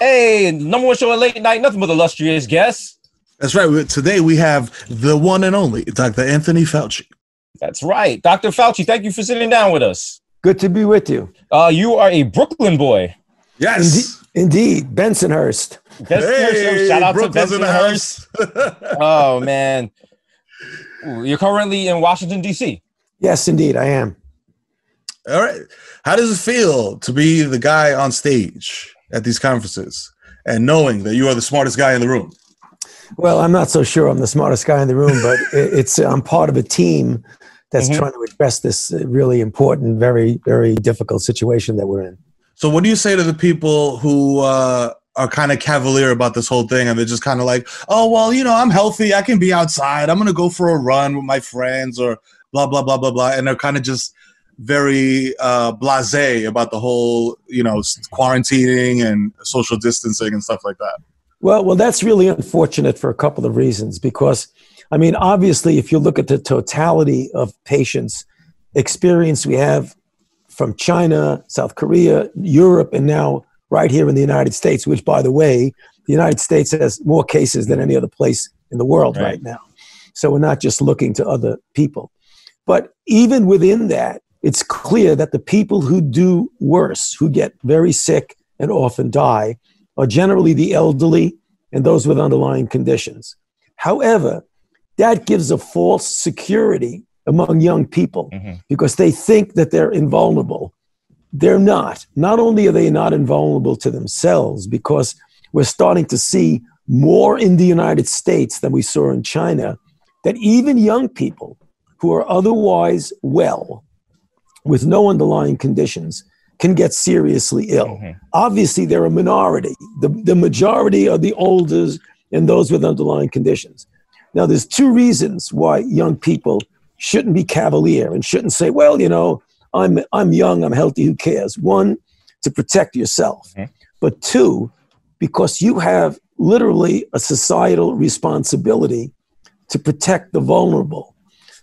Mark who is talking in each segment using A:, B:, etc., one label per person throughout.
A: Hey, number one show at late night, nothing but illustrious guests.
B: That's right. Today we have the one and only Dr. Anthony Fauci.
A: That's right. Dr. Fauci, thank you for sitting down with us.
C: Good to be with you.
A: You are a Brooklyn boy.
B: Yes.
C: Indeed. Bensonhurst.
B: Hey,
A: shout out
B: Brooklyn's
A: to Bensonhurst. Oh, man. You're currently in Washington, D.C.
C: Yes, indeed, I am.
B: All right. How does it feel to be the guy on stage at these conferences and knowing that you are the smartest guy in the room?
C: Well, I'm not so sure I'm the smartest guy in the room, but I'm part of a team that's trying to address this really important, very, very difficult situation that we're in.
B: So what do you say to the people who are kind of cavalier about this whole thing and they're just kind of like, oh, well, I'm healthy. I can be outside. I'm going to go for a run with my friends or blah, blah, blah, blah, blah. And they're kind of just very blasé about the whole, quarantining and social distancing and stuff like that.
C: Well, that's really unfortunate for a couple of reasons because, obviously, if you look at the totality of patients' experience we have from China, South Korea, Europe, and now right here in the United States, which, by the way, the United States has more cases than any other place in the world right now. So we're not just looking to other people. But even within that, it's clear that the people who do worse, who get very sick and often die, are generally the elderly and those with underlying conditions. However, that gives a false security among young people because they think that they're invulnerable. They're not. Not only are they not invulnerable to themselves, because we're starting to see more in the United States than we saw in China, that even young people who are otherwise well, with no underlying conditions, can get seriously ill. Obviously, they're a minority. The majority are the elders and those with underlying conditions. Now, there's two reasons why young people shouldn't be cavalier and shouldn't say, well, I'm young, I'm healthy, who cares? One, to protect yourself. But two, because you have literally a societal responsibility to protect the vulnerable.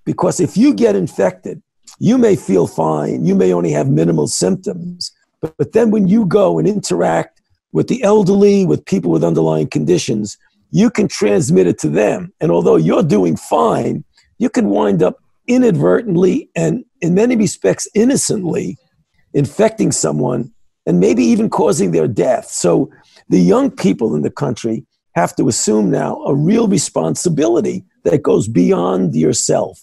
C: Because if you get infected, you may feel fine, you may only have minimal symptoms, but then when you go and interact with the elderly, with people with underlying conditions, you can transmit it to them. And although you're doing fine, you can wind up inadvertently and in many respects innocently infecting someone and maybe even causing their death. So the young people in the country have to assume now a real responsibility that goes beyond yourself.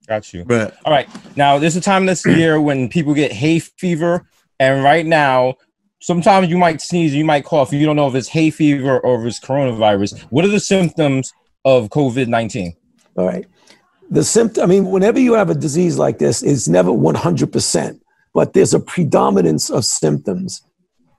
A: Got you. But all right. Now, there's a time this year when people get hay fever. And right now, sometimes you might sneeze, you might cough. You don't know if it's hay fever or if it's coronavirus. What are the symptoms of COVID-19?
C: All right. The symptom, whenever you have a disease like this, it's never 100%, but there's a predominance of symptoms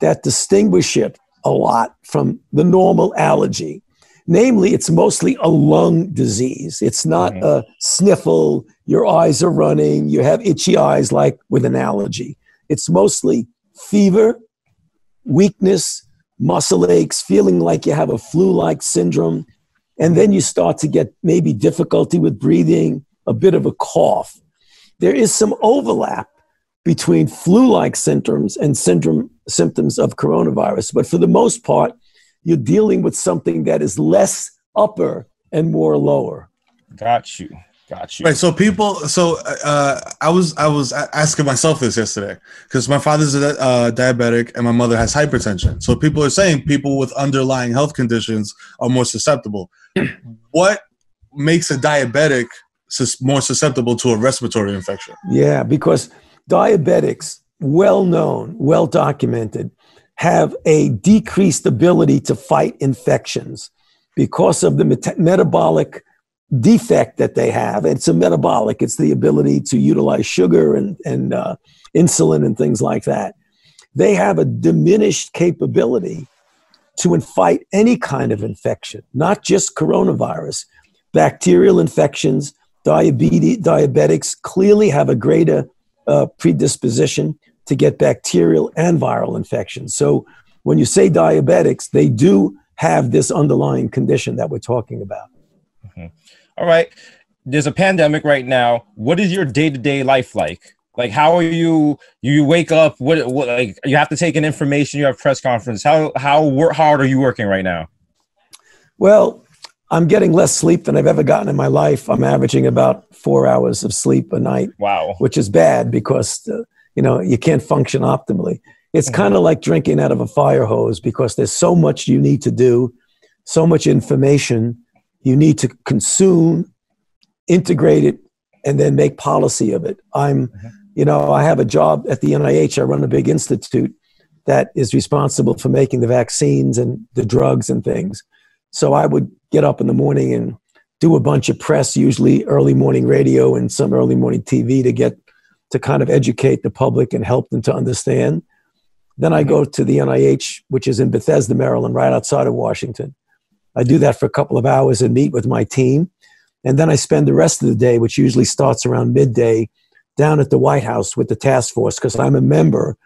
C: that distinguish it a lot from the normal allergy. Namely, it's mostly a lung disease. It's not a sniffle, your eyes are running, you have itchy eyes like with an allergy. It's mostly fever, weakness, muscle aches, feeling like you have a flu-like syndrome, and then you start to get maybe difficulty with breathing, a bit of a cough. There is some overlap between flu-like symptoms and symptoms of coronavirus, but for the most part, you're dealing with something that is less upper and more lower.
A: Got you.
B: Right. So I was asking myself this yesterday because my father's a diabetic and my mother has hypertension. So people are saying people with underlying health conditions are more susceptible. What makes a diabetic more susceptible to a respiratory infection?
C: Yeah, because diabetics, well known, well documented, have a decreased ability to fight infections because of the metabolic defect that they have. It's a metabolic. It's the ability to utilize sugar and insulin and things like that. They have a diminished capability to fight any kind of infection, not just coronavirus. Bacterial infections, diabetics clearly have a greater predisposition to get bacterial and viral infections. So when you say diabetics, they do have this underlying condition that we're talking about.
A: All right. There's a pandemic right now. What is your day-to-day life like? Like, how are you? You wake up. What? Like, you have to take an information. You have press conference. How hard are you working right now?
C: Well, I'm getting less sleep than I've ever gotten in my life. I'm averaging about 4 hours of sleep a night.
A: Wow.
C: Which is bad because, you can't function optimally. It's kind of like drinking out of a fire hose because there's so much you need to do, so much information you need to consume, integrate it, and then make policy of it. I have a job at the NIH. I run a big institute that is responsible for making the vaccines and the drugs and things. So I would get up in the morning and do a bunch of press, usually early morning radio and some early morning TV to kind of educate the public and help them to understand. Then I go to the NIH, which is in Bethesda, Maryland, right outside of Washington. I do that for a couple of hours and meet with my team. And then I spend the rest of the day, which usually starts around midday, down at the White House with the task force, because I'm a member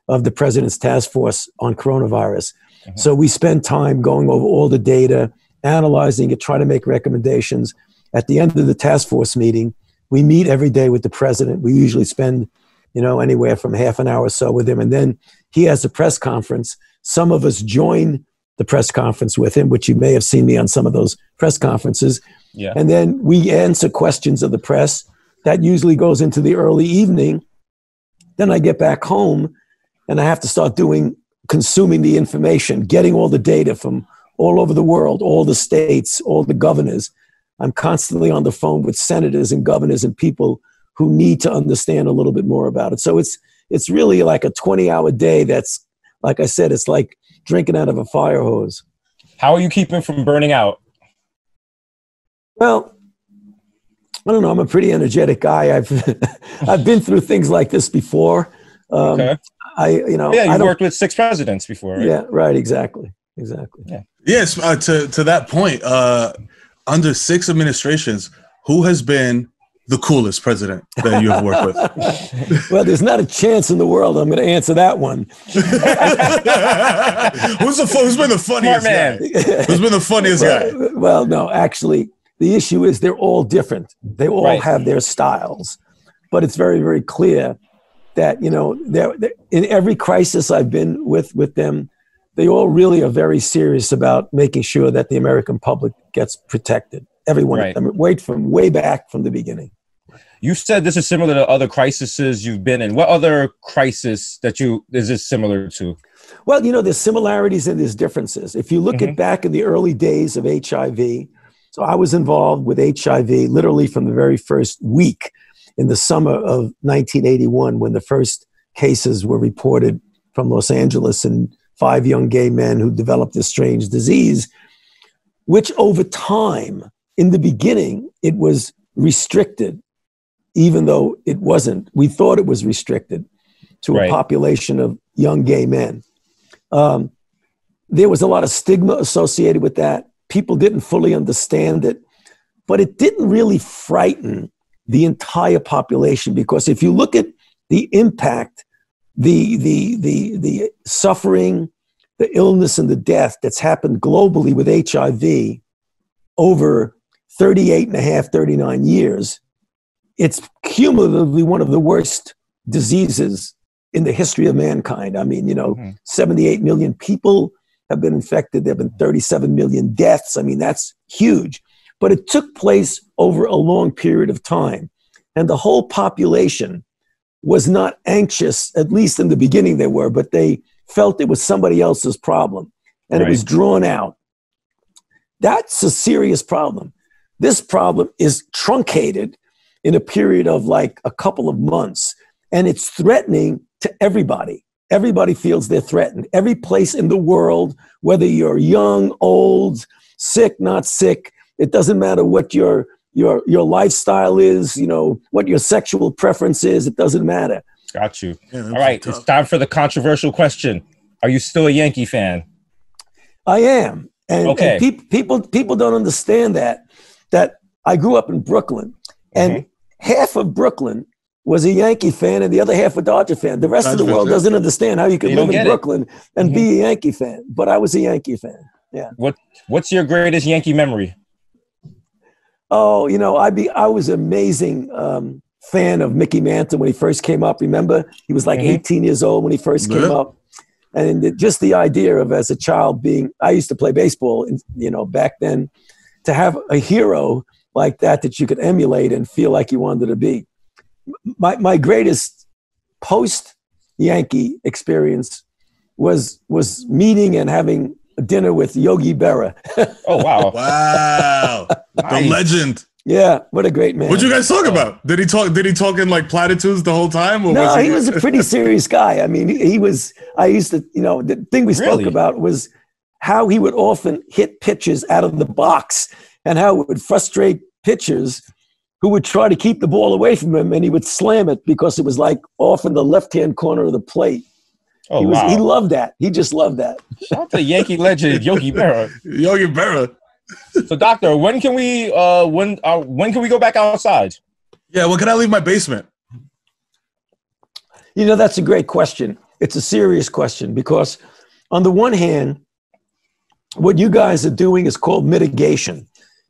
C: of the president's task force on coronavirus. So we spend time going over all the data, analyzing it, trying to make recommendations. At the end of the task force meeting, we meet every day with the president. We usually spend, anywhere from half an hour or so with him. And then he has a press conference. Some of us join the press conference with him, which you may have seen me on some of those press conferences.
A: Yeah.
C: And then we answer questions of the press. That usually goes into the early evening. Then I get back home and I have to start consuming the information, getting all the data from all over the world, all the states, all the governors. I'm constantly on the phone with senators and governors and people who need to understand a little bit more about it. So it's really like a 20-hour day that's, like I said, it's like drinking out of a fire hose.
A: How are you keeping from burning out?
C: Well, I don't know. I'm a pretty energetic guy. I've been through things like this before.
A: Okay. You worked with 6 presidents before, right?
C: Yeah, right. Exactly.
A: Yeah.
B: Yes. To that point, under 6 administrations, who has been the coolest president that you have worked with?
C: Well, there's not a chance in the world I'm going to answer that one.
B: Who's been the funniest guy? Who's been the funniest guy?
C: Well, no, actually, the issue is they're all different. They all have their styles, but it's very, very clear that, in every crisis I've been with them, they all really are very serious about making sure that the American public gets protected. Everyone,
A: Right.
C: way back from the beginning.
A: You said this is similar to other crises you've been in. What other crisis is this similar to?
C: Well, there's similarities and there's differences. If you look at back in the early days of HIV, so I was involved with HIV literally from the very first week in the summer of 1981 when the first cases were reported from Los Angeles and 5 young gay men who developed this strange disease, which over time, in the beginning, it was restricted, even though it wasn't. We thought it was restricted to a population of young gay men. There was a lot of stigma associated with that. People didn't fully understand it, but it didn't really frighten the entire population, because if you look at the impact, the suffering, the illness and the death that's happened globally with HIV over 39 years, it's cumulatively one of the worst diseases in the history of mankind. I mean, 78 million people have been infected. There have been 37 million deaths. I mean, that's huge. But it took place over a long period of time. And the whole population was not anxious, at least in the beginning they were, but they felt it was somebody else's problem. And it was drawn out. That's a serious problem. This problem is truncated in a period of like a couple of months. And it's threatening to everybody. Everybody feels they're threatened. Every place in the world, whether you're young, old, sick, not sick, it doesn't matter what your lifestyle is, what your sexual preference is, it doesn't matter.
A: Got you. Yeah, all right, it's time for the controversial question. Are you still a Yankee fan?
C: I am. And people don't understand that I grew up in Brooklyn, and half of Brooklyn was a Yankee fan and the other half a Dodger fan. The rest of the world doesn't understand how you can live in Brooklyn and be a Yankee fan. But I was a Yankee fan. Yeah.
A: What's your greatest Yankee memory?
C: Oh, I was amazing. fan of Mickey Mantle when he first came up. Remember, he was like 18 years old when he first came up. And just the idea of, as a child, I used to play baseball, back then, to have a hero like that you could emulate and feel like you wanted to be. My greatest post-Yankee experience was meeting and having dinner with Yogi Berra.
A: Oh, wow.
B: Wow. Nice. The legend.
C: Yeah, what a great man.
B: What'd you guys talk about? Did he talk in like platitudes the whole time? Or
C: no, he was a pretty serious guy. I mean, I used to, the thing we spoke about was how he would often hit pitches out of the box and how it would frustrate pitchers who would try to keep the ball away from him, and he would slam it because it was like off in the left-hand corner of the plate.
B: Oh,
C: He loved that. He just loved that.
A: Shout out to Yankee legend Yogi Berra.
B: Yogi Berra.
A: So, doctor, when can we go back outside?
B: Yeah, when can I leave my basement?
C: That's a great question. It's a serious question because, on the one hand, what you guys are doing is called mitigation.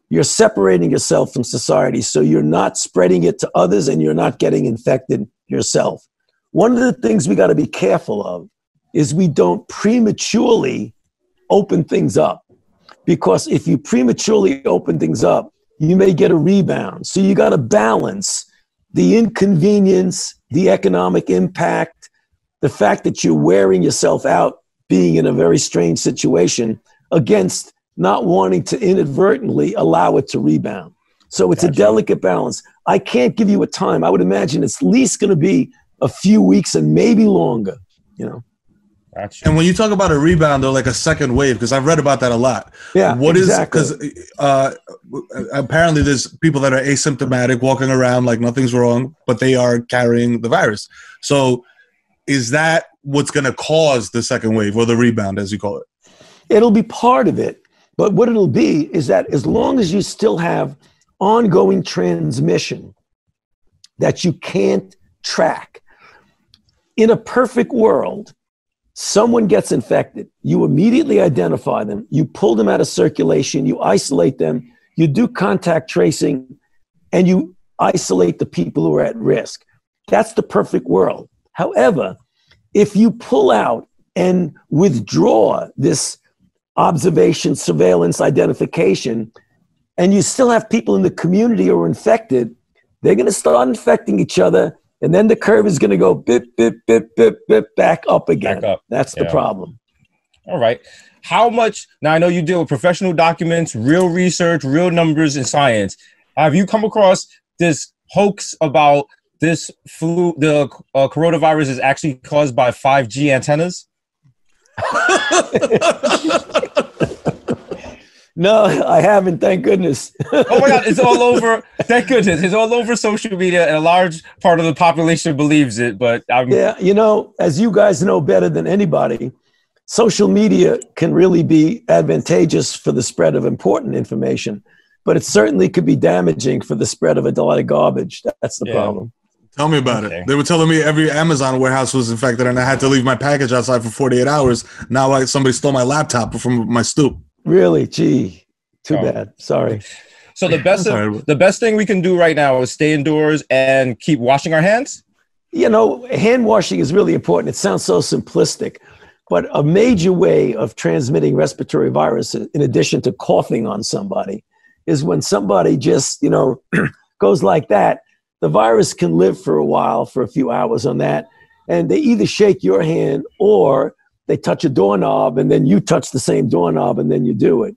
C: You're separating yourself from society, so you're not spreading it to others and you're not getting infected yourself. One of the things we got to be careful of is we don't prematurely open things up. Because if you prematurely open things up, you may get a rebound. So you got to balance the inconvenience, the economic impact, the fact that you're wearing yourself out, being in a very strange situation, against not wanting to inadvertently allow it to rebound. So it's a delicate balance. I can't give you a time. I would imagine it's at least going to be a few weeks and maybe longer,
B: And when you talk about a rebound or like a second wave, because I've read about that a lot.
C: Yeah, exactly.
B: Because apparently there's people that are asymptomatic walking around like nothing's wrong, but they are carrying the virus. So is that what's going to cause the second wave or the rebound, as you call it?
C: It'll be part of it. But what it'll be is that as long as you still have ongoing transmission that you can't track, in a perfect world, someone gets infected, you immediately identify them, you pull them out of circulation, you isolate them, you do contact tracing, and you isolate the people who are at risk. That's the perfect world. However, if you pull out and withdraw this observation, surveillance, identification, and you still have people in the community who are infected, they're going to start infecting each other, and then the curve is going to go bip, bip, bip, bip, bip, back up again. Back up. That's the problem.
A: All right. How much, now I know you deal with professional documents, real research, real numbers, and science. Have you come across this hoax about this flu, the coronavirus is actually caused by 5G antennas?
C: No, I haven't, thank goodness.
A: Oh my God, it's all over. Thank goodness. It's all over social media, and a large part of the population believes it. But
C: yeah, as you guys know better than anybody, social media can really be advantageous for the spread of important information, but it certainly could be damaging for the spread of a lot of garbage. That's the problem.
B: Tell me about it. They were telling me every Amazon warehouse was infected, and I had to leave my package outside for 48 hours. Now somebody stole my laptop from my stoop.
C: Really? Gee, too bad. Sorry.
A: So the best thing we can do right now is stay indoors and keep washing our hands?
C: Hand washing is really important. It sounds so simplistic, but a major way of transmitting respiratory viruses, in addition to coughing on somebody, is when somebody just, goes like that. The virus can live for a while, for a few hours on that, and they either shake your hand or they touch a doorknob and then you touch the same doorknob and then you do it.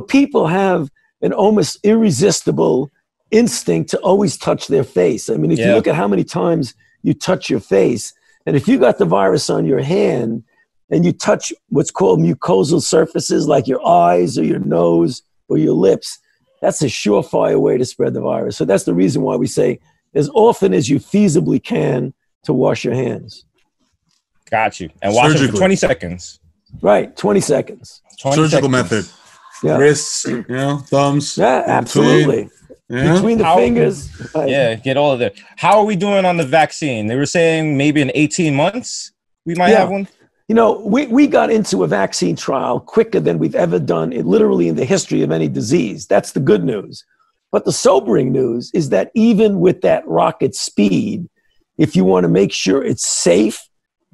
C: People have an almost irresistible instinct to always touch their face. I mean, if you look at how many times you touch your face, and if you got the virus on your hand and you touch what's called mucosal surfaces like your eyes or your nose or your lips, that's a surefire way to spread the virus. So that's the reason why we say as often as you feasibly can to wash your hands.
A: Got you. And wash it for 20 seconds.
C: Right, 20 seconds.
B: Surgical method.
C: Yeah.
B: Wrists, thumbs.
C: Yeah, absolutely. Between the fingers.
A: Get all of that. How are we doing on the vaccine? They were saying maybe in 18 months we might have one.
C: We got into a vaccine trial quicker than we've ever done it literally in the history of any disease. That's the good news. But the sobering news is that even with that rocket speed, if you want to make sure it's safe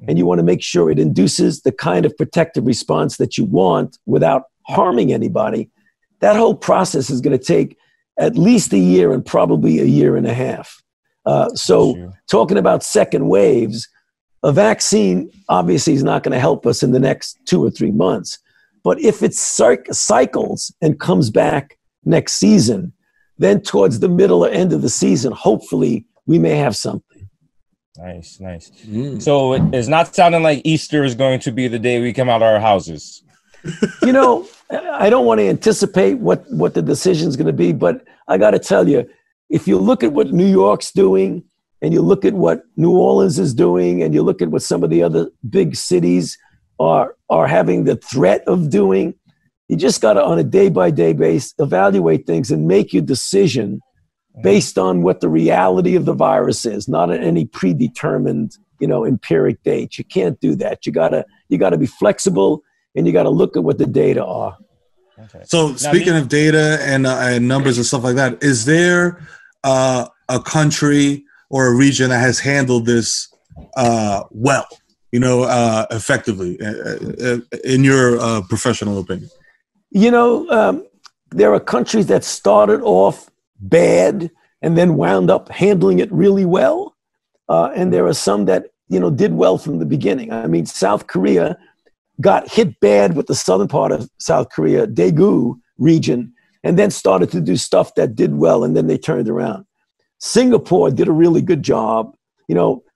C: and you want to make sure it induces the kind of protective response that you want without harming anybody, that whole process is going to take at least a year and probably a year and a half. So talking about second waves, a vaccine obviously is not going to help us in the next 2 or 3 months. But if it cycles and comes back next season, then towards the middle or end of the season, hopefully we may have something.
A: Nice. So it's not sounding like Easter is going to be the day we come out of our houses.
C: You know, I don't want to anticipate what the decision is going to be, but I got to tell you, if you look at what New York's doing and you look at what New Orleans is doing and you look at what some of the other big cities are having the threat of doing, you just got to, on a day-by-day basis, evaluate things and make your decision based on what the reality of the virus is, not at any predetermined, empiric date. You can't do that. You gotta be flexible, and you got to look at what the data are.
B: Okay. So speaking of data and numbers and stuff like that, is there a country or a region that has handled this well, effectively, in your professional opinion?
C: There are countries that started off bad and then wound up handling it really well. And there are some that, did well from the beginning. I mean, South Korea got hit bad with the southern part of South Korea, Daegu region, and then started to do stuff that did well, and then they turned around. Singapore did a really good job.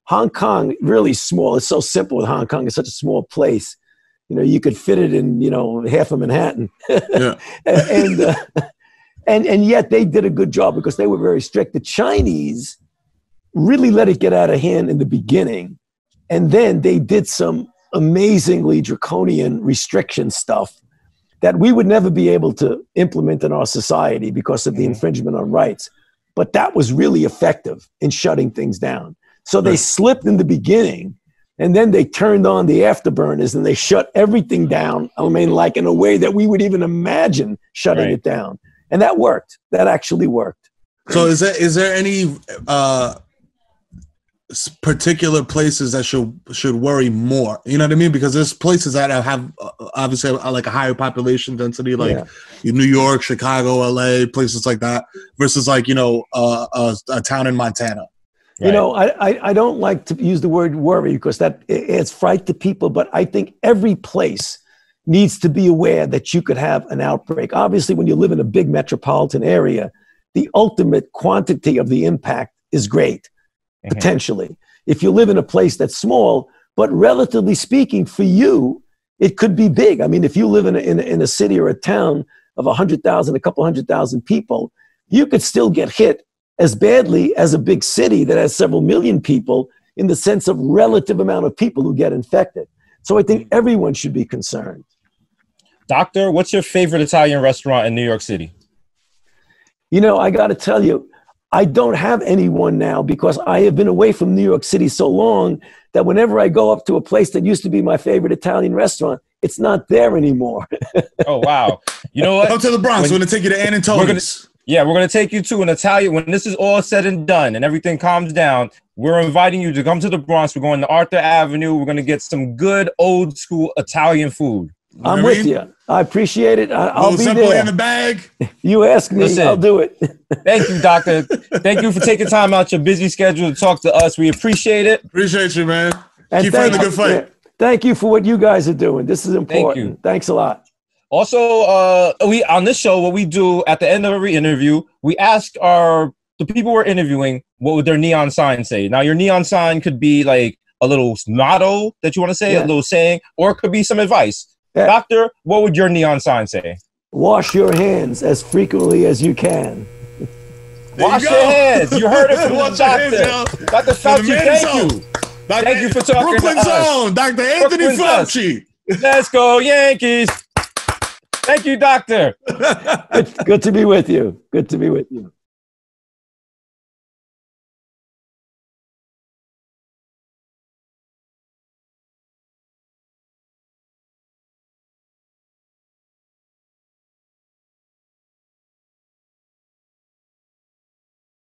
C: Hong Kong, really small. It's so simple with Hong Kong. It's such a small place. You could fit it in, half of Manhattan. Yeah. and yet they did a good job because they were very strict. The Chinese really let it get out of hand in the beginning. And then they did some amazingly draconian restriction stuff that we would never be able to implement in our society because of the infringement on rights. But that was really effective in shutting things down. So they slipped in the beginning, and then they turned on the afterburners and they shut everything down. I mean, like in a way that we would even imagine shutting it down. And that worked. That actually worked.
B: So is there any particular places that should worry more? You know what I mean? Because there's places that have obviously like a higher population density, like New York, Chicago, LA, places like that, versus like, a town in Montana.
C: Right. I don't like to use the word worry because that adds fright to people, but I think every place needs to be aware that you could have an outbreak. Obviously, when you live in a big metropolitan area, the ultimate quantity of the impact is great, potentially. If you live in a place that's small, but relatively speaking, for you, it could be big. I mean, if you live in a city or a town of 100,000, a couple 100,000 people, you could still get hit as badly as a big city that has several million people in the sense of relative amount of people who get infected. So I think everyone should be concerned.
A: Doctor, what's your favorite Italian restaurant in New York City?
C: I got to tell you, I don't have anyone now because I have been away from New York City so long that whenever I go up to a place that used to be my favorite Italian restaurant, it's not there anymore.
A: Oh, wow. You know what?
B: Come to the Bronx. We're going to take you to Ann and Tony's. We're
A: going to take you to an Italian. When this is all said and done and everything calms down, we're inviting you to come to the Bronx. We're going to Arthur Avenue. We're going to get some good old school Italian food.
C: I'm with you. I appreciate it. I'll be there.
B: In the bag.
C: You ask me, I'll do it.
A: Thank you, Doctor. Thank you for taking time out your busy schedule to talk to us. We appreciate it.
B: Appreciate you, man. And keep fighting the good fight.
C: Thank you for what you guys are doing. This is important. Thank you. Thanks a lot.
A: Also, we on this show, what we do at the end of every interview, we ask the people we're interviewing what would their neon sign say. Now, your neon sign could be like a little motto that you want to say, a little saying, or it could be some advice. Yeah. Doctor, what would your neon sign say?
C: Wash your hands as frequently as you can.
A: Wash your hands. You heard it from the doctor. Dr. Fauci, thank you. Thank you for talking
B: Brooklyn
A: to us.
B: Zone, Dr. Anthony Fauci.
A: Let's go, Yankees. Thank you, Doctor.
C: Good to be with you. Good to be with you.